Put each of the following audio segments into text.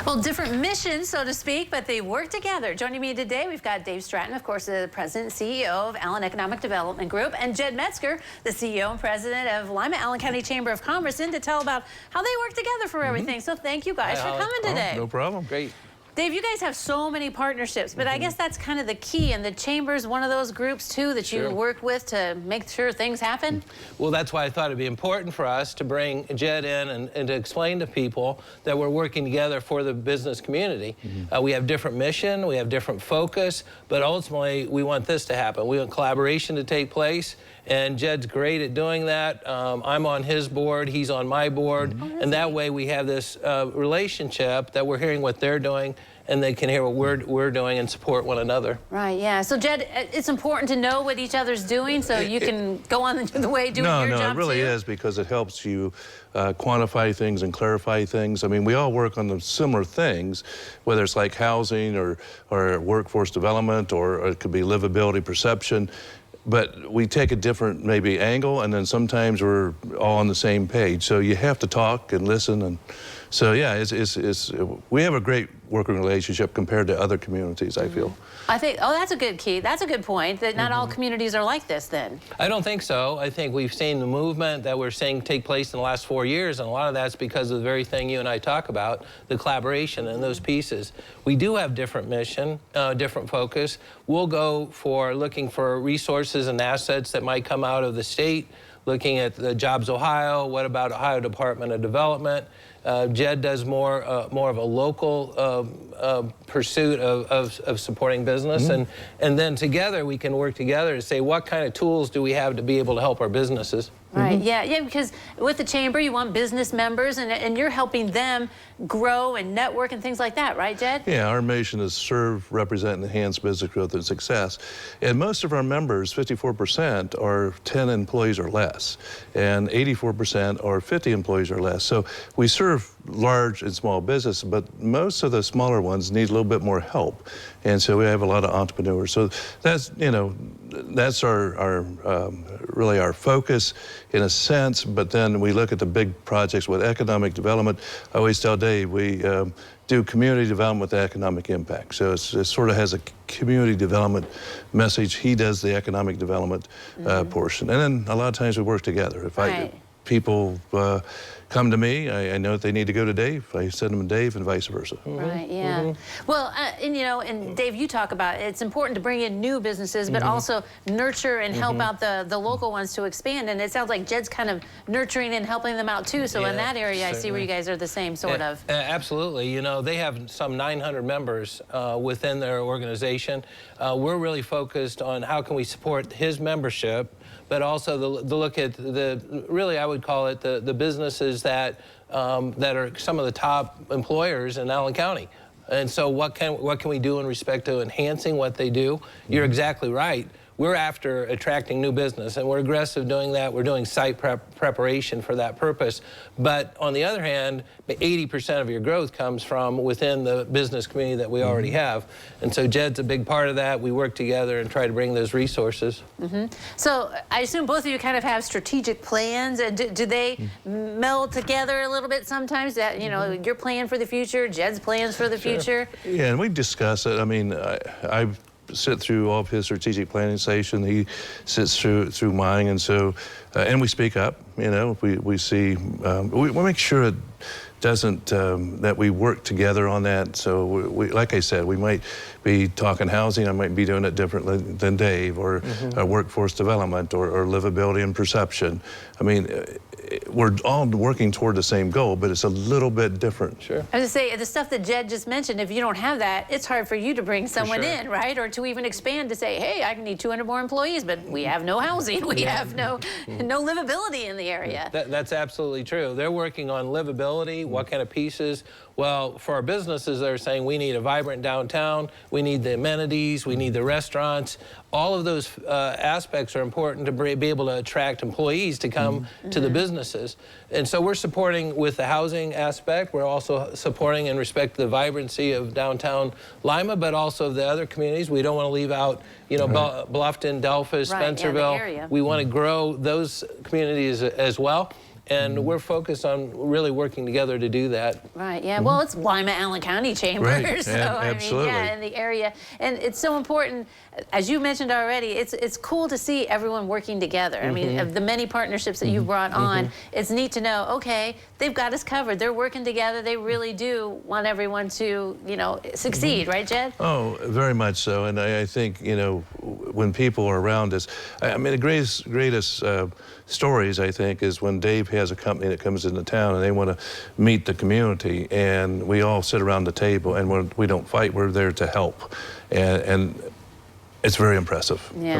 Well, different missions, so to speak, but they work together. Joining me today, we've got Dave Stratton, of course, the President and CEO of Allen Economic Development Group, and Jed Metzger, the CEO and President of Lima Allen County Chamber of Commerce, in to tell about how they work together for everything. So thank you guys for coming today. No problem. Great. Dave, you guys have so many partnerships, but I guess that's kind of the key, and the Chamber's one of those groups, too, that you work with to make sure things happen? Well, that's why I thought it'd be important for us to bring Jed in and to explain to people that we're working together for the business community. We have different mission, we have different focus, but ultimately we want this to happen. We want collaboration to take place, and Jed's great at doing that. I'm on his board, he's on my board, and that way we have this relationship that we're hearing what they're doing, and they can hear what we're doing and support one another. Right, yeah. So, Jed, it's important to know what each other's doing so you can go on the way doing your job, No, it really is, because it helps you quantify things and clarify things. I mean, we all work on the similar things, whether it's like housing or workforce development, or it could be livability perception. But we take a different maybe angle, and then sometimes we're all on the same page. So you have to talk and listen, and so yeah, we have a great working relationship compared to other communities, I feel. I think, that's a good key. That's a good point, that not all communities are like this then. I don't think so. I think we've seen the movement that we're seeing take place in the last 4 years, and a lot of that's because of the very thing you and I talk about, the collaboration and those pieces. We do have different mission, different focus. We'll go for looking for resources and assets that might come out of the state, looking at the Jobs Ohio, what about Ohio Department of Development. Jed does more of a local pursuit of supporting business, and then together we can work together to say what kind of tools do we have to be able to help our businesses. Right, yeah, because with the Chamber you want business members, and you're helping them grow and network and things like that, right, Jed? Yeah, our mission is serve, represent, and enhance business growth and success. And most of our members, 54%, are 10 employees or less, and 84% are 50 employees or less. So we serve large and small business, but most of the smaller ones need a little bit more help. And so we have a lot of entrepreneurs. So that's, that's really our focus in a sense, but then we look at the big projects with economic development. I always tell Dave, we do community development with economic impact. So it sort of has a community development message. He does the economic development portion. And then a lot of times we work together. If people come to me, I know that they need to go to Dave, I send them to Dave, and vice versa. Right, yeah. Well, and Dave, you talk about it's important to bring in new businesses, but also nurture and help out the local ones to expand. And it sounds like Jed's kind of nurturing and helping them out too. So in that area, I see where you guys are the same, sort of. Absolutely. They have some 900 members within their organization. We're really focused on how can we support his membership, but also the look at really I would call it the businesses that are some of the top employers in Allen County. And so what can we do in respect to enhancing what they do? You're exactly right. We're after attracting new business, and we're aggressive doing that. We're doing site preparation for that purpose. But on the other hand, 80% of your growth comes from within the business community that we already have. And so Jed's a big part of that. We work together and try to bring those resources. So I assume both of you kind of have strategic plans. And do they meld together a little bit sometimes? That, your plan for the future, Jed's plans for the future? Yeah, and we discuss it. I mean, I've sit through all of his strategic planning session. He sits through mine, and so and we speak up. We see we make sure it doesn't that we work together on that. So we like I said, we might be talking housing. I might be doing it differently than Dave, or workforce development, or livability and perception. I mean, we're all working toward the same goal, but it's a little bit different. I was going to say, the stuff that Jed just mentioned, if you don't have that, it's hard for you to bring someone in, right? Or to even expand to say, hey, I need 200 more employees, but we have no housing. We have no livability in the area. That's absolutely true. They're working on livability, what kind of pieces. Well, for our businesses, they're saying we need a vibrant downtown, we need the amenities, we need the restaurants. All of those aspects are important to be able to attract employees to come to the businesses. And so we're supporting with the housing aspect. We're also supporting in respect to the vibrancy of downtown Lima, but also the other communities. We don't want to leave out, Bluffton, Delphus, Spencerville. Yeah, we want to grow those communities as well. And we're focused on really working together to do that. Right, yeah. Well, it's Lima Allen County Chamber. Right, So, absolutely. I mean, yeah, in the area. And it's so important, as you mentioned already, it's cool to see everyone working together. I mean, of the many partnerships that you've brought on, it's neat to know, okay, they've got us covered. They're working together. They really do want everyone to, you know, succeed, right, Jed? Oh, very much so. And I think, you know, when people are around us, I mean, the greatest stories, I think, is when Dave has a company that comes into town and they want to meet the community, and we all sit around the table and we don't fight. We're there to help, and it's very impressive. Yeah.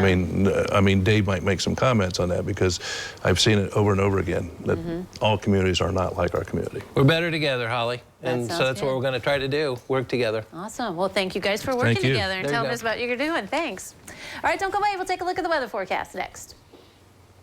I mean, Dave might make some comments on that because I've seen it over and over again that all communities are not like our community. We're better together, Holly. And sounds so that's good. what we're going to try to do, work together. Awesome. Well, thank you guys for working you. together and There you telling go. us about what you're doing. Thanks. All right, don't go away. We'll take a look at the weather forecast next.